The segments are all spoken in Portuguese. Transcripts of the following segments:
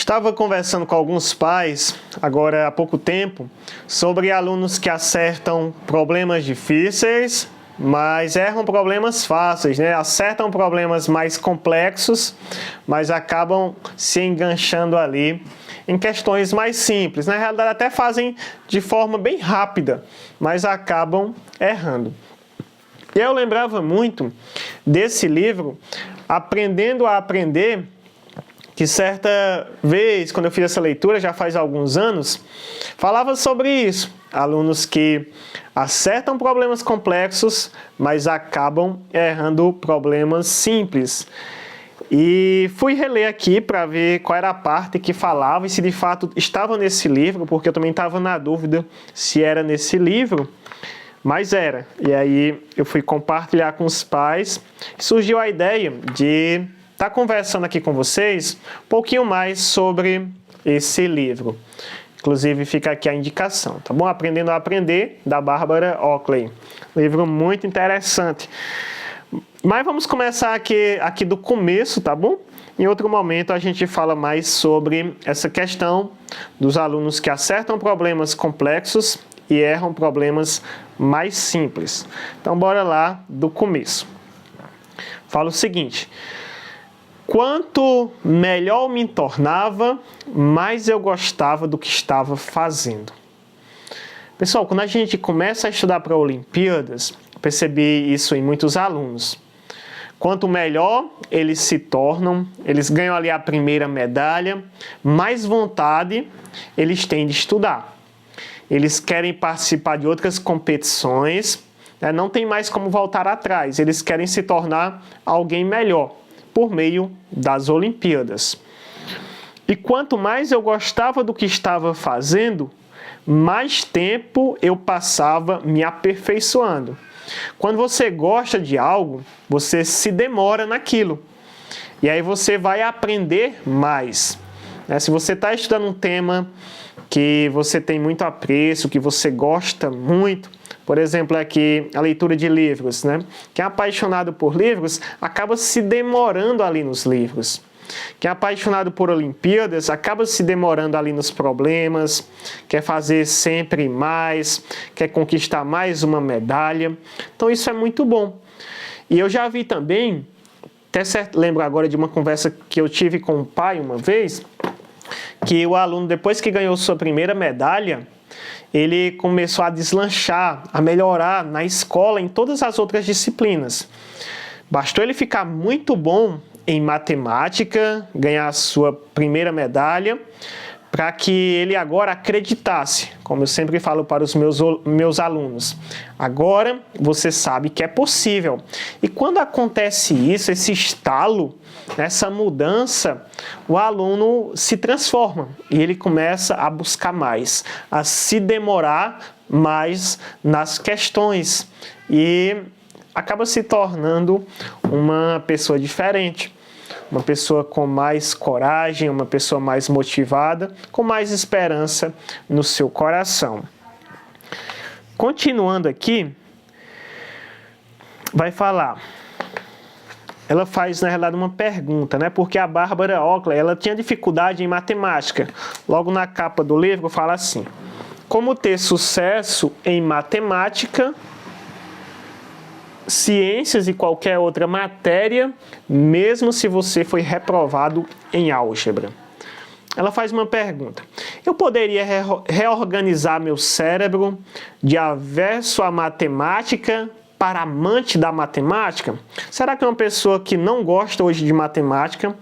Estava conversando com alguns pais, agora há pouco tempo, sobre alunos que acertam problemas difíceis, mas erram problemas fáceis, né? Acertam problemas mais complexos, mas acabam se enganchando ali em questões mais simples. Na realidade, até fazem de forma bem rápida, mas acabam errando. E eu lembrava muito desse livro, Aprendendo a Aprender, que certa vez, quando eu fiz essa leitura, já faz alguns anos, falava sobre isso. Alunos que acertam problemas complexos, mas acabam errando problemas simples. E fui reler aqui para ver qual era a parte que falava e se de fato estava nesse livro, porque eu também estava na dúvida se era nesse livro, mas era. E aí eu fui compartilhar com os pais e surgiu a ideia de estar conversando aqui com vocês um pouquinho mais sobre esse livro. Inclusive fica aqui a indicação, tá bom? Aprendendo a Aprender, da Barbara Oakley. Livro muito interessante. Mas vamos começar aqui do começo, tá bom? Em outro momento a gente fala mais sobre essa questão dos alunos que acertam problemas complexos e erram problemas mais simples. Então bora lá do começo. Fala o seguinte: quanto melhor me tornava, mais eu gostava do que estava fazendo. Pessoal, quando a gente começa a estudar para Olimpíadas, percebi isso em muitos alunos. Quanto melhor eles se tornam, eles ganham ali a primeira medalha, mais vontade eles têm de estudar. Eles querem participar de outras competições, né? Não tem mais como voltar atrás, eles querem se tornar alguém melhor por meio das Olimpíadas. E quanto mais eu gostava do que estava fazendo, mais tempo eu passava me aperfeiçoando. Quando você gosta de algo, você se demora naquilo. E aí você vai aprender mais. Se você está estudando um tema que você tem muito apreço, que você gosta muito, por exemplo, aqui a leitura de livros, né? Quem é apaixonado por livros acaba se demorando ali nos livros. Quem é apaixonado por Olimpíadas acaba se demorando ali nos problemas, quer fazer sempre mais, quer conquistar mais uma medalha. Então isso é muito bom. E eu já vi também, até certo, lembro agora de uma conversa que eu tive com um pai uma vez, que o aluno, depois que ganhou sua primeira medalha, ele começou a deslanchar, a melhorar na escola, em todas as outras disciplinas. Bastou ele ficar muito bom em matemática, ganhar a sua primeira medalha, para que ele agora acreditasse, como eu sempre falo para os meus alunos. Agora você sabe que é possível. E quando acontece isso, esse estalo, essa mudança, o aluno se transforma e ele começa a buscar mais, a se demorar mais nas questões e acaba se tornando uma pessoa diferente. Uma pessoa com mais coragem, uma pessoa mais motivada, com mais esperança no seu coração. Continuando aqui, vai falar. Ela faz, na realidade, uma pergunta, né? Porque a Barbara Oakley, ela tinha dificuldade em matemática. Logo na capa do livro fala assim: como ter sucesso em matemática, ciências e qualquer outra matéria, mesmo se você foi reprovado em álgebra. Ela faz uma pergunta: eu poderia reorganizar meu cérebro de avesso à matemática para amante da matemática? Será que uma pessoa que não gosta hoje de matemática,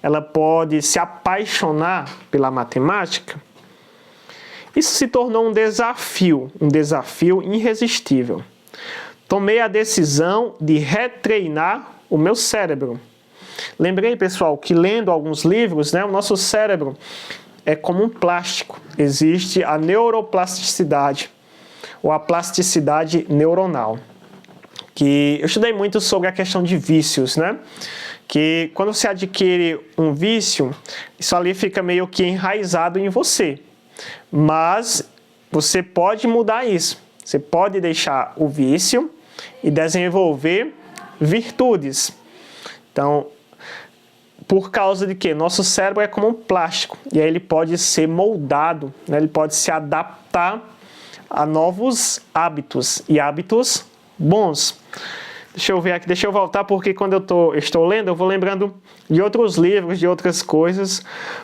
ela pode se apaixonar pela matemática? Isso se tornou um desafio irresistível. Tomei a decisão de retreinar o meu cérebro. Lembrei, pessoal, que lendo alguns livros, né, o nosso cérebro é como um plástico. Existe a neuroplasticidade, ou a plasticidade neuronal. Que eu estudei muito sobre a questão de vícios, né? Que quando você adquire um vício, isso ali fica meio que enraizado em você. Mas você pode mudar isso. Você pode deixar o vício e desenvolver virtudes. Então, por causa de que nosso cérebro é como um plástico e aí ele pode ser moldado, né? Ele pode se adaptar a novos hábitos e hábitos bons. Deixa eu ver aqui, deixa eu voltar, porque quando eu estou lendo, eu vou lembrando de outros livros, de outras coisas.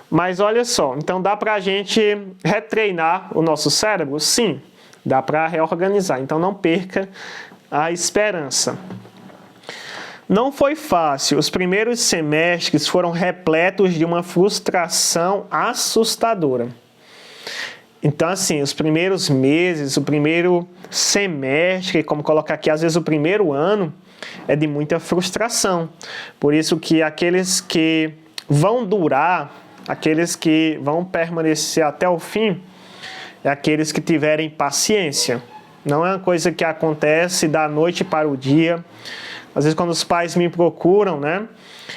Mas olha só, então dá para a gente retreinar o nosso cérebro? Sim, dá para reorganizar. Então não perca a esperança. Não foi fácil. Os primeiros semestres foram repletos de uma frustração assustadora. Então, assim, os primeiros meses, o primeiro semestre, como colocar aqui, às vezes o primeiro ano, é de muita frustração. Por isso que aqueles que vão durar, aqueles que vão permanecer até o fim, é aqueles que tiverem paciência. Não é uma coisa que acontece da noite para o dia. Às vezes, quando os pais me procuram, né,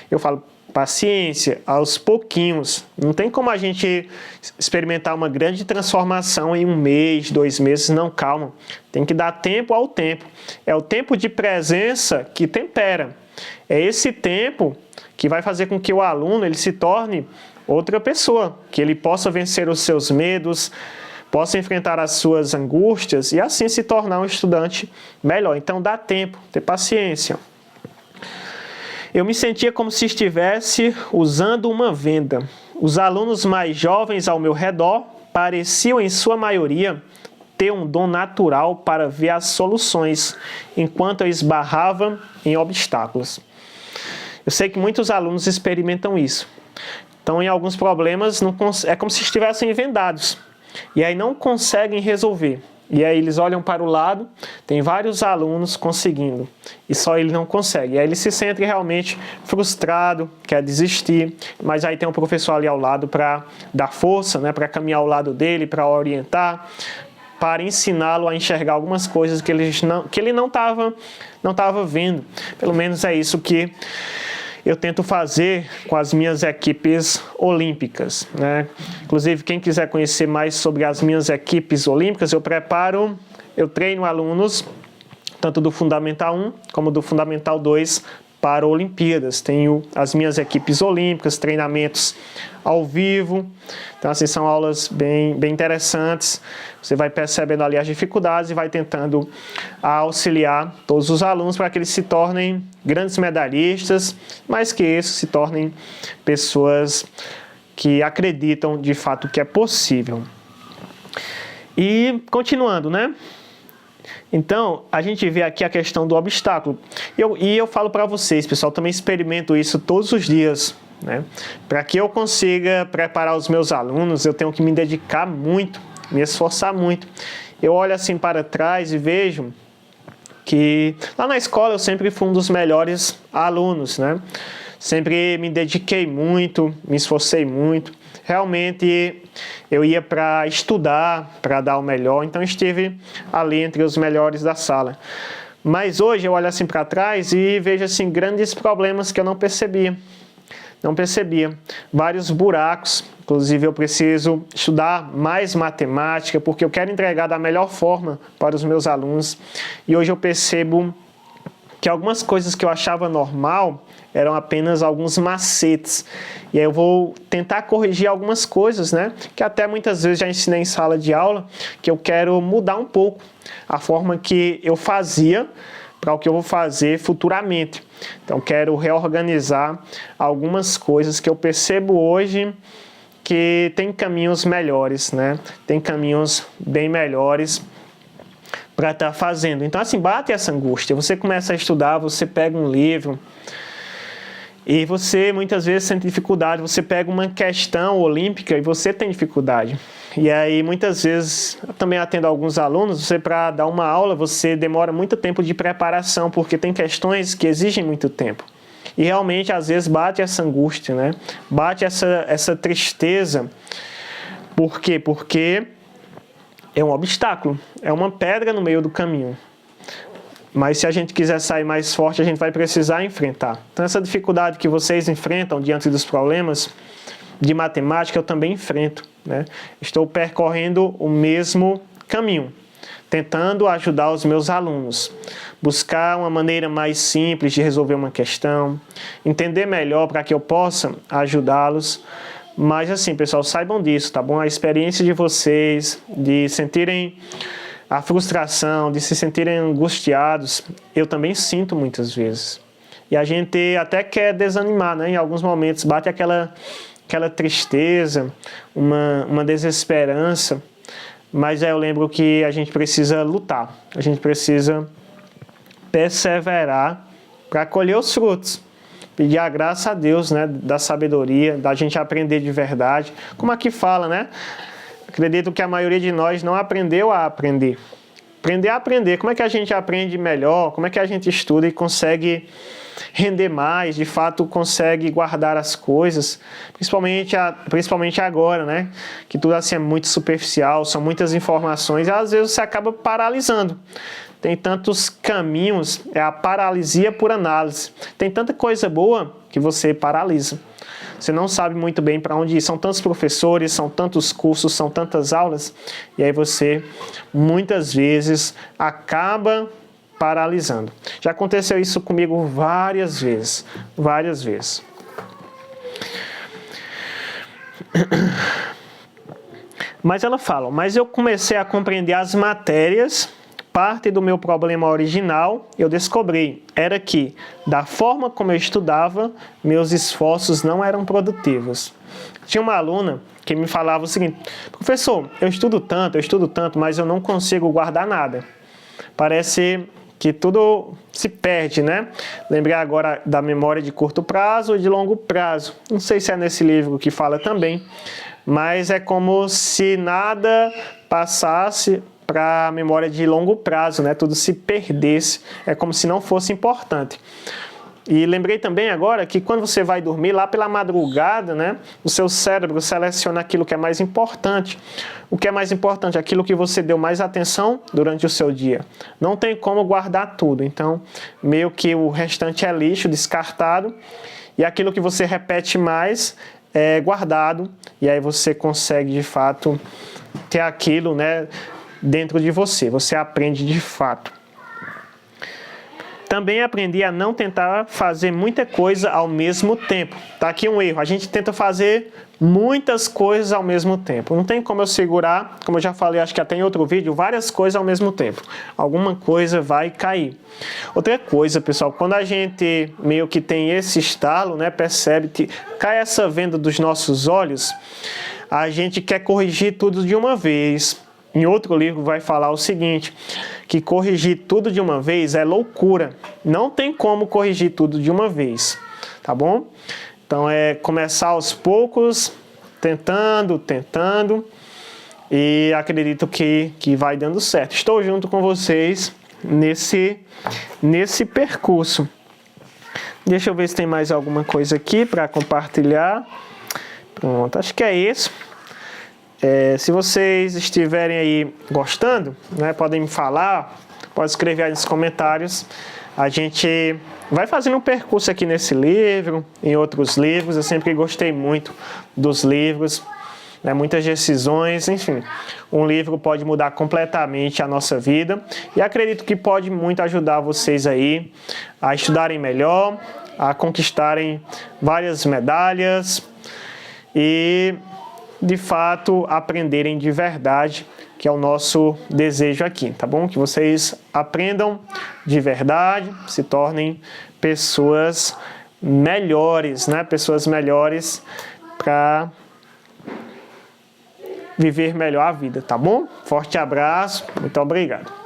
eu falo, paciência, aos pouquinhos. Não tem como a gente experimentar uma grande transformação em 1 mês, 2 meses. Não, calma. Tem que dar tempo ao tempo. É o tempo de presença que tempera. É esse tempo que vai fazer com que o aluno ele se torne outra pessoa, que ele possa vencer os seus medos, possa enfrentar as suas angústias e assim se tornar um estudante melhor. Então dá tempo, ter paciência. Eu me sentia como se estivesse usando uma venda. Os alunos mais jovens ao meu redor pareciam, em sua maioria, ter um dom natural para ver as soluções, enquanto eu esbarrava em obstáculos. Eu sei que muitos alunos experimentam isso. Então, em alguns problemas, é como se estivessem vendados. E aí não conseguem resolver. E aí eles olham para o lado, tem vários alunos conseguindo, e só ele não consegue. E aí ele se sente realmente frustrado, quer desistir, mas aí tem um professor ali ao lado para dar força, né, para caminhar ao lado dele, para orientar, para ensiná-lo a enxergar algumas coisas que ele não estava vendo. Pelo menos é isso que eu tento fazer com as minhas equipes olímpicas, né? Inclusive, quem quiser conhecer mais sobre as minhas equipes olímpicas, eu treino alunos, tanto do Fundamental 1 como do Fundamental 2 para Olimpíadas. Tenho as minhas equipes olímpicas, treinamentos ao vivo. Então, assim, são aulas bem interessantes. Você vai percebendo ali as dificuldades e vai tentando auxiliar todos os alunos para que eles se tornem grandes medalhistas, mas que isso se tornem pessoas que acreditam de fato que é possível. E continuando, né? Então, a gente vê aqui a questão do obstáculo. E eu falo para vocês, pessoal, também experimento isso todos os dias, né? Para que eu consiga preparar os meus alunos, eu tenho que me dedicar muito, me esforçar muito. Eu olho assim para trás e vejo que lá na escola eu sempre fui um dos melhores alunos, né? Sempre me dediquei muito, me esforcei muito. Realmente eu ia para estudar, para dar o melhor, então estive ali entre os melhores da sala. Mas hoje eu olho assim para trás e vejo assim grandes problemas que eu não percebia. Não percebia. Vários buracos, inclusive eu preciso estudar mais matemática, porque eu quero entregar da melhor forma para os meus alunos. E hoje eu percebo que algumas coisas que eu achava normal eram apenas alguns macetes. E aí eu vou tentar corrigir algumas coisas, né? Que até muitas vezes já ensinei em sala de aula, que eu quero mudar um pouco a forma que eu fazia para o que eu vou fazer futuramente. Então, quero reorganizar algumas coisas que eu percebo hoje que tem caminhos melhores, né? Tem caminhos bem melhores para estar fazendo. Então, assim, bate essa angústia. Você começa a estudar, você pega um livro e você muitas vezes sente dificuldade. Você pega uma questão olímpica e você tem dificuldade. E aí, muitas vezes, eu também atendo alguns alunos, você para dar uma aula, você demora muito tempo de preparação, porque tem questões que exigem muito tempo. E realmente, às vezes, bate essa angústia, né? Bate essa tristeza. Por quê? Porque é um obstáculo, é uma pedra no meio do caminho. Mas se a gente quiser sair mais forte, a gente vai precisar enfrentar. Então, essa dificuldade que vocês enfrentam diante dos problemas de matemática, eu também enfrento, né? Estou percorrendo o mesmo caminho, tentando ajudar os meus alunos. buscar uma maneira mais simples de resolver uma questão, entender melhor para que eu possa ajudá-los. Mas assim, pessoal, saibam disso, tá bom? A experiência de vocês, de sentirem a frustração, de se sentirem angustiados, eu também sinto muitas vezes. E a gente até quer desanimar, né? Em alguns momentos bate aquela tristeza, uma desesperança, mas eu lembro que a gente precisa lutar, a gente precisa perseverar para colher os frutos. Pedir a graça a Deus, né, da sabedoria, da gente aprender de verdade. Como aqui fala, né? Acredito que a maioria de nós não aprendeu a aprender. Aprender a aprender. Como é que a gente aprende melhor? Como é que a gente estuda e consegue render mais? De fato, consegue guardar as coisas? Principalmente agora, né? Que tudo assim é muito superficial, são muitas informações e às vezes você acaba paralisando. Tem tantos caminhos, é a paralisia por análise. Tem tanta coisa boa que você paralisa. Você não sabe muito bem para onde ir. São tantos professores, são tantos cursos, são tantas aulas. E aí você, muitas vezes, acaba paralisando. Já aconteceu isso comigo várias vezes. Várias vezes. Mas ela fala, mas eu comecei a compreender as matérias. Parte do meu problema original, eu descobri, era que, da forma como eu estudava, meus esforços não eram produtivos. Tinha uma aluna que me falava o seguinte, professor, eu estudo tanto, mas eu não consigo guardar nada. Parece que tudo se perde, né? Lembrei agora da memória de curto prazo e de longo prazo. Não sei se é nesse livro que fala também, mas é como se nada passasse para a memória de longo prazo, né? Tudo se perdesse, é como se não fosse importante. E lembrei também agora que quando você vai dormir, lá pela madrugada, né? O seu cérebro seleciona aquilo que é mais importante. O que é mais importante? Aquilo que você deu mais atenção durante o seu dia. Não tem como guardar tudo, então meio que o restante é lixo, descartado, e aquilo que você repete mais é guardado, e aí você consegue de fato ter aquilo, né, dentro de você, você aprende de fato. Também aprendi a não tentar fazer muita coisa ao mesmo tempo. Tá aqui um erro, a gente tenta fazer muitas coisas ao mesmo tempo. Não tem como eu segurar, como eu já falei, acho que até em outro vídeo, várias coisas ao mesmo tempo. Alguma coisa vai cair. Outra coisa, pessoal, quando a gente meio que tem esse estalo, né, percebe que cai essa venda dos nossos olhos, a gente quer corrigir tudo de uma vez. Em outro livro vai falar o seguinte, que corrigir tudo de uma vez é loucura. Não tem como corrigir tudo de uma vez, tá bom? Então é começar aos poucos, tentando, e acredito que vai dando certo. Estou junto com vocês nesse percurso. Deixa eu ver se tem mais alguma coisa aqui para compartilhar. Pronto, acho que é isso. Se vocês estiverem aí gostando, né, podem me falar, pode escrever aí nos comentários. A gente vai fazendo um percurso aqui nesse livro, em outros livros. Eu sempre gostei muito dos livros, né, muitas decisões, enfim. Um livro pode mudar completamente a nossa vida e acredito que pode muito ajudar vocês aí a estudarem melhor, a conquistarem várias medalhas e de fato aprenderem de verdade, que é o nosso desejo aqui, tá bom? Que vocês aprendam de verdade, se tornem pessoas melhores, né? Pessoas melhores para viver melhor a vida, tá bom? Forte abraço, muito obrigado.